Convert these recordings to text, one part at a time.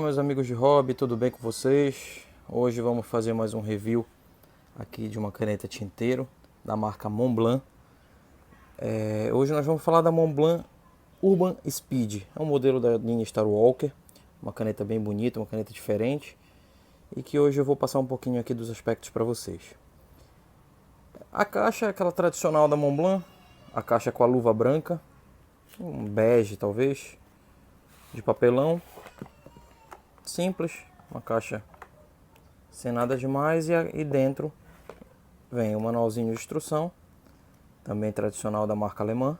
meus amigos de hobby, tudo bem com vocês? Hoje vamos fazer mais um review aqui de uma caneta tinteiro da marca Montblanc. Hoje nós vamos falar da Montblanc Urban Speed. É um modelo da linha Star Walker, uma caneta bem bonita, uma caneta diferente, e que hoje eu vou passar um pouquinho aqui dos aspectos para vocês. A caixa é aquela tradicional da Montblanc, a caixa com a luva branca, um bege talvez, de papelão. Simples, uma caixa sem nada demais, e dentro vem o manualzinho de instrução, também tradicional da marca alemã,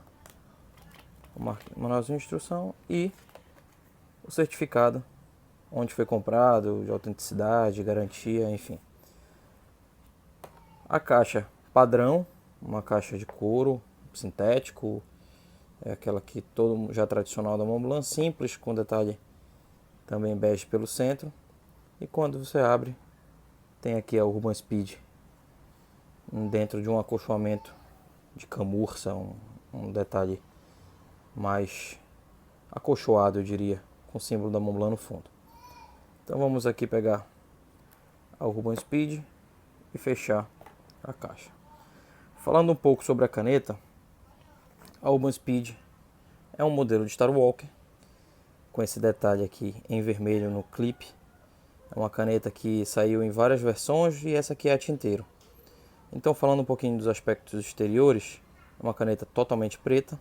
o manualzinho de instrução e o certificado onde foi comprado, de autenticidade, garantia, enfim. A caixa padrão, uma caixa de couro sintético, é aquela que todo já tradicional da Montblanc, simples, com detalhe também bege pelo centro. E quando você abre, tem aqui a Urban Speed dentro de um acolchoamento de camurça, um detalhe mais acolchoado, eu diria, com o símbolo da Montblanc no fundo. Então vamos aqui pegar a Urban Speed e fechar a caixa. Falando um pouco sobre a caneta, a Urban Speed é um modelo de Star Walker, com esse detalhe aqui em vermelho no clipe. É uma caneta que saiu em várias versões e essa aqui é a tinteiro. Então, falando um pouquinho dos aspectos exteriores, é uma caneta totalmente preta,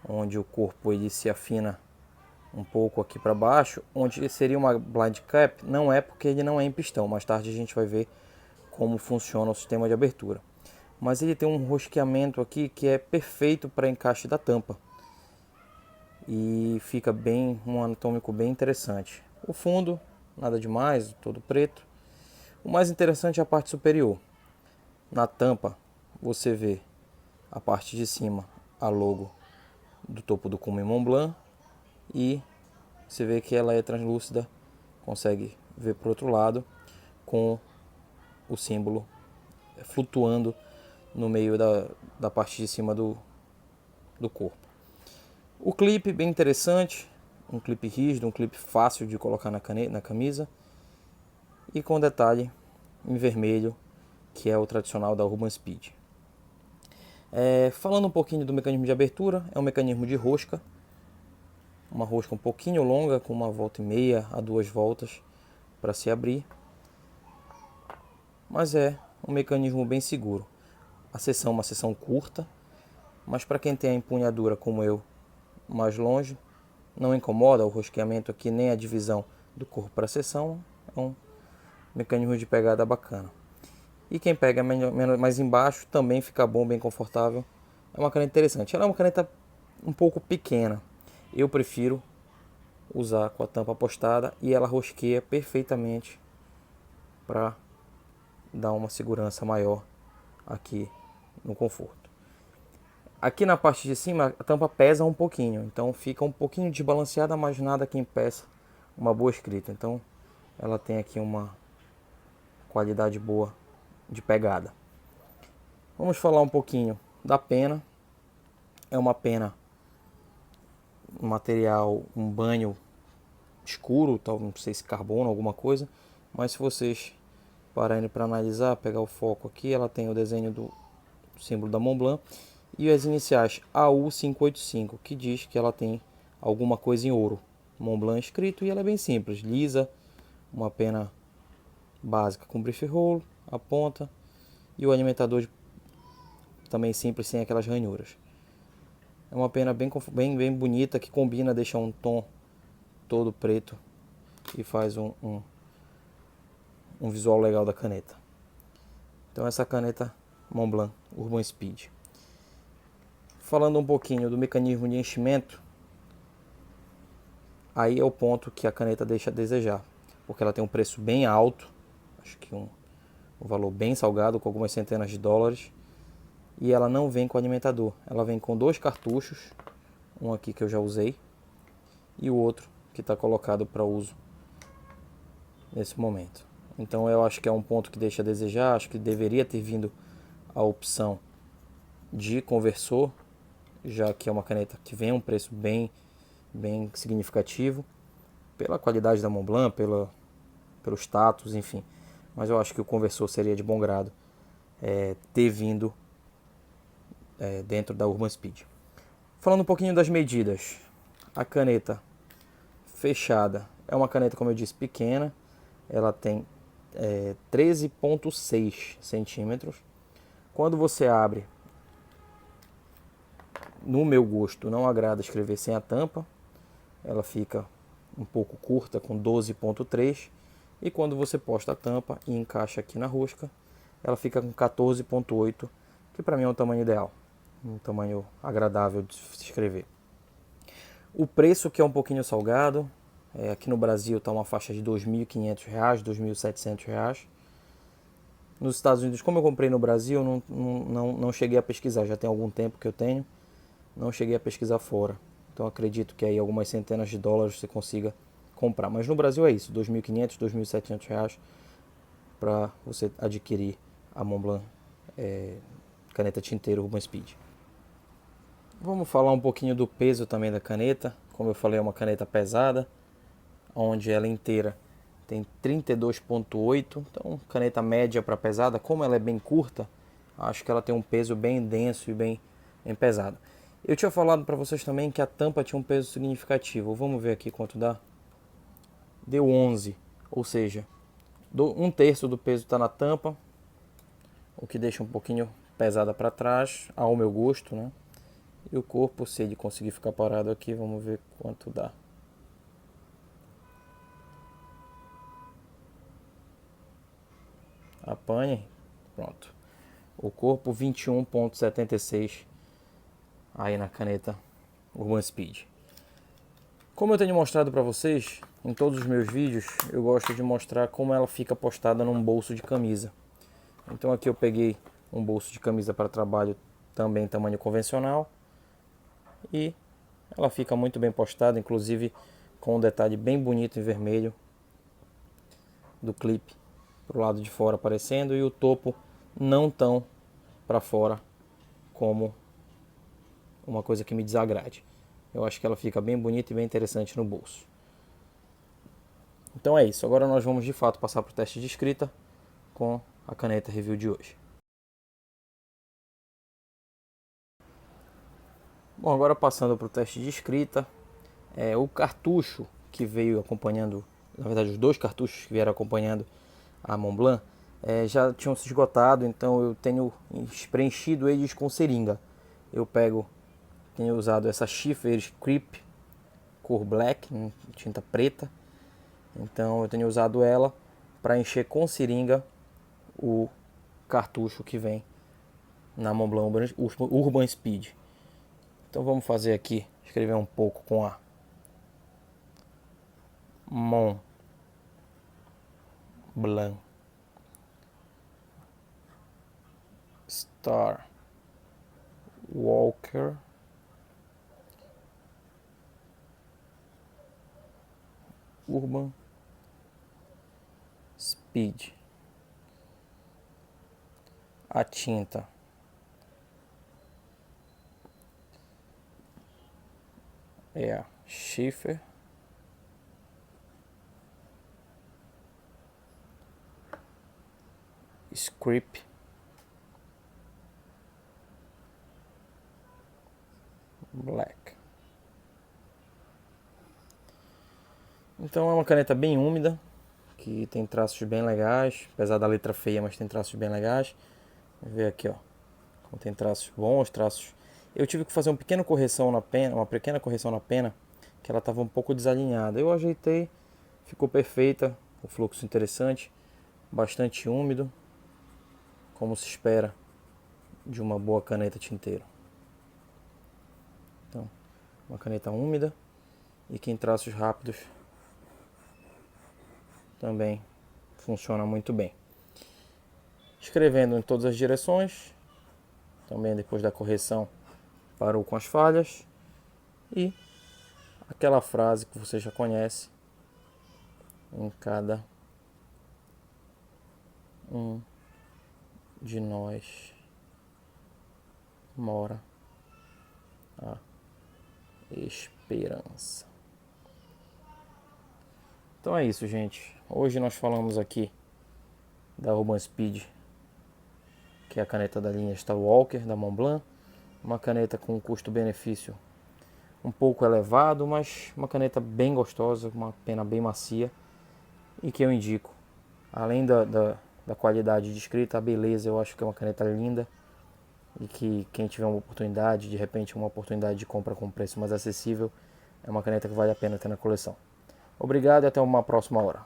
onde o corpo ele se afina um pouco aqui para baixo, onde seria uma blind cap, não é porque ele não é em pistão. Mais tarde a gente vai ver como funciona o sistema de abertura. Mas ele tem um rosqueamento aqui que é perfeito para encaixe da tampa. E fica bem, um anatômico bem interessante. O fundo, nada demais, todo preto. O mais interessante é a parte superior. Na tampa você vê a parte de cima, a logo do topo do cume Montblanc, e você vê que ela é translúcida, consegue ver para o outro lado com o símbolo flutuando no meio da parte de cima do corpo. O clipe bem interessante, um clipe rígido, um clipe fácil de colocar na camisa, e com detalhe em vermelho, que é o tradicional da Urban Speed. Falando um pouquinho do mecanismo de abertura, é um mecanismo de rosca, uma rosca um pouquinho longa, com uma volta e meia a 2 voltas para se abrir, mas é um mecanismo bem seguro. A seção é uma seção curta, mas para quem tem a empunhadura como eu, mais longe, não incomoda o rosqueamento aqui, nem a divisão do corpo para a seção. É um mecanismo de pegada bacana. E quem pega mais embaixo também fica bom, bem confortável. É uma caneta interessante. Ela é uma caneta um pouco pequena. Eu prefiro usar com a tampa apostada, e ela rosqueia perfeitamente para dar uma segurança maior aqui no conforto. Aqui na parte de cima a tampa pesa um pouquinho, então fica um pouquinho desbalanceada, mas nada que impeça uma boa escrita. Então ela tem aqui uma qualidade boa de pegada. Vamos falar um pouquinho da pena. É uma pena, um material, um banho escuro, tal, não sei se carbono, alguma coisa, mas se vocês pararem para analisar, pegar o foco aqui, ela tem o desenho do símbolo da Montblanc e as iniciais AU585, que diz que ela tem alguma coisa em ouro. Montblanc escrito, e ela é bem simples, lisa, uma pena básica com brief roll, a ponta, e o alimentador também simples, sem aquelas ranhuras. É uma pena bem bonita, que combina, deixa um tom todo preto e faz um visual legal da caneta. Então essa caneta Montblanc Urban Speed. Falando um pouquinho do mecanismo de enchimento, aí é o ponto que a caneta deixa a desejar, porque ela tem um preço bem alto, acho que um valor bem salgado, com algumas centenas de dólares, e ela não vem com alimentador. Ela vem com 2 cartuchos, um aqui que eu já usei e o outro que está colocado para uso nesse momento. Então eu acho que é um ponto que deixa a desejar. Acho que deveria ter vindo a opção de conversor, já que é uma caneta que vem a um preço bem significativo. pela qualidade da Montblanc, pelo status, enfim. Mas eu acho que o conversor seria de bom grado ter vindo dentro da Urban Speed. Falando um pouquinho das medidas, a caneta fechada é uma caneta, como eu disse, pequena. Ela tem 13,6 centímetros. Quando você abre, no meu gosto, não agrada escrever sem a tampa. Ela fica um pouco curta, com 12,3. E quando você posta a tampa e encaixa aqui na rosca, ela fica com 14,8, que para mim é um tamanho ideal, um tamanho agradável de se escrever. O preço, que é um pouquinho salgado, aqui no Brasil está uma faixa de R$ 2.500, R$ 2.700. Nos Estados Unidos, como eu comprei no Brasil, não cheguei a pesquisar, já tem algum tempo que eu tenho, não cheguei a pesquisar fora. Então acredito que aí algumas centenas de dólares você consiga comprar. Mas no Brasil é isso, R$ 2.500, R$ 2.700 para você adquirir a Montblanc caneta tinteiro Urban Speed. Vamos falar um pouquinho do peso também da caneta. Como eu falei, é uma caneta pesada, onde ela inteira tem 32,8. Então, caneta média para pesada. Como ela é bem curta, acho que ela tem um peso bem denso e bem pesado. Eu tinha falado para vocês também que a tampa tinha um peso significativo. Vamos ver aqui quanto dá. Deu 11, ou seja, um terço do peso está na tampa, o que deixa um pouquinho pesada para trás, ao meu gosto, né? E o corpo, se ele conseguir ficar parado aqui, vamos ver quanto dá. Apanhe, pronto. O corpo 21,76 aí na caneta Urban Speed. Como eu tenho mostrado para vocês em todos os meus vídeos, eu gosto de mostrar como ela fica postada num bolso de camisa. Então aqui eu peguei um bolso de camisa para trabalho, também tamanho convencional, e ela fica muito bem postada, inclusive com um detalhe bem bonito em vermelho do clipe pro lado de fora aparecendo, e o topo não tão para fora como uma coisa que me desagrade. Eu acho que ela fica bem bonita e bem interessante no bolso. Então é isso, agora nós vamos de fato passar para o teste de escrita com a caneta review de hoje. Bom, agora passando para o teste de escrita, o cartucho que veio acompanhando, na verdade os dois cartuchos que vieram acompanhando a Montblanc, já tinham se esgotado, então eu tenho preenchido eles com seringa. Tenho usado essa Schiffer Creep cor black, tinta preta, então eu tenho usado ela para encher com seringa o cartucho que vem na Montblanc Urban Speed. Então vamos fazer aqui, escrever um pouco com a Montblanc Star Walker Urban Speed. A tinta é a Schiffer Script Black. Então é uma caneta bem úmida, que tem traços bem legais, apesar da letra feia, mas tem traços bem legais. Vamos ver aqui, ó, como tem traços bons, traços. Eu tive que fazer uma pequena correção na pena, que ela estava um pouco desalinhada. Eu ajeitei, ficou perfeita, o fluxo interessante, bastante úmido, como se espera de uma boa caneta tinteiro. Então, uma caneta úmida e que em traços rápidos também funciona muito bem. Escrevendo em todas as direções, também depois da correção parou com as falhas, e aquela frase que você já conhece: em cada um de nós mora a esperança. Então é isso, gente. Hoje nós falamos aqui da Urban Speed, que é a caneta da linha Star Walker da Montblanc. Uma caneta com custo-benefício um pouco elevado, mas uma caneta bem gostosa, uma pena bem macia e que eu indico. Além da qualidade de escrita, a beleza, eu acho que é uma caneta linda e que quem tiver uma oportunidade, de repente uma oportunidade de compra com preço mais acessível, é uma caneta que vale a pena ter na coleção. Obrigado e até uma próxima hora.